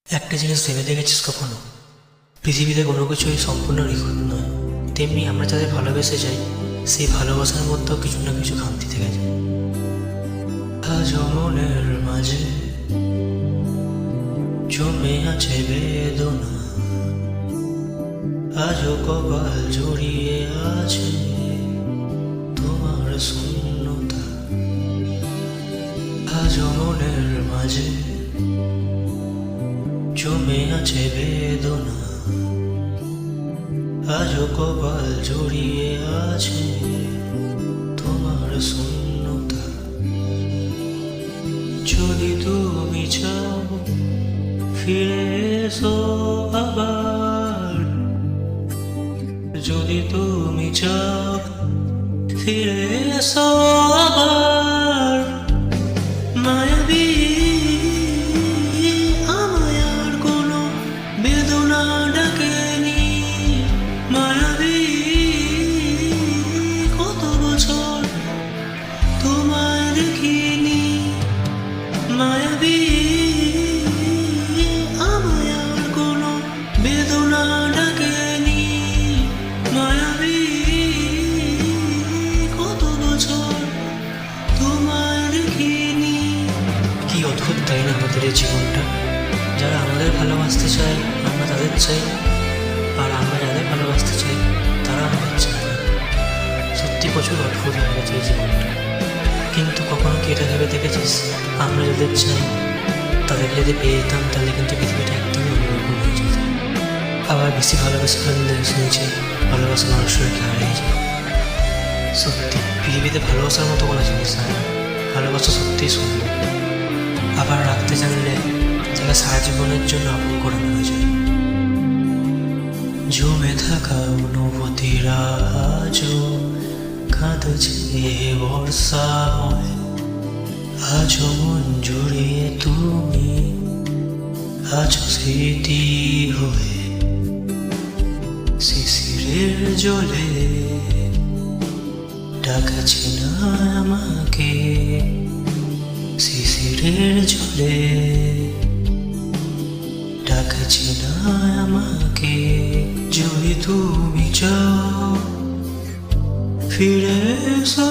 একটা জিনিস ভেবে দেখেছিস কখনো? পৃথিবীতে কোনো কিছুই সম্পূর্ণ নিখুঁত নয়। তেমনি আমরা যাদের ভালোবেসে যাই, সেই ভালোবাসার মধ্যেও কিছু না কিছু খামতি থেকে যায়। আজ মনের মাঝে জমে আছে বেদনা, আজও কপাল জড়িয়ে আছে তোমার শূন্যতা। আজ মনের মাঝে জমে আছে বেদনা, আজও কপাল জড়িয়ে আছে তোমার শূন্যতা। যদি তুমি চাও ফিরে এসো আবার, যদি তুমি চাও ফিরে এসো আবার, মায়াবী আমায় আর কোনো বেদনা ডাকেনি। মায়াবী কত বছর তোমায় দেখিনি। মায়াবী আমায় আর কোনো বেদনা ডাকেনি। মায়াবী কত বছর তোমায় দেখিনি। কি অদ্ভুত তাই না আমাদের এই জীবনটা! যারা আমাদের ভালোবাসতে চায় আমরা তাদের চাই, আর আমরা যাদের ভালোবাসতে চাই তারা আমাদের চায় না। সত্যি প্রচুর অদ্ভুত হয়ে গেছে এই জীবনটা। কিন্তু কখনো কি এটা ভেবে দেখেছিস, আমরা যাদের চাই তাদের যদি পেয়ে যেতাম তাহলে কিন্তু পৃথিবীটা একদমই অন্যরকম হয়ে যেত। আবার বেশি ভালোবেসে ফেললে শুনেছি ভালোবাসা মানুষকে হারিয়ে যায়। সত্যি পৃথিবীতে ভালোবাসার মতো কোনো জিনিস হয় না। ভালোবাসা সত্যিই সুন্দর। আবার রাখতে জানলে তাকে সারা জীবনের জন্য আপন করে নেওয়া যায়। জমে থাকা অনুভূতিরা আজও কাঁদছে বর্ষাময়। আজও মন জুড়িয়ে তুমি আজও স্মৃতি হয়ে। শিশিরের জলে ডাকাছে না আমাকে, শিশিরের জলে ডাকাছে না আমাকে। যদি তুমি চাও ফিরে এসো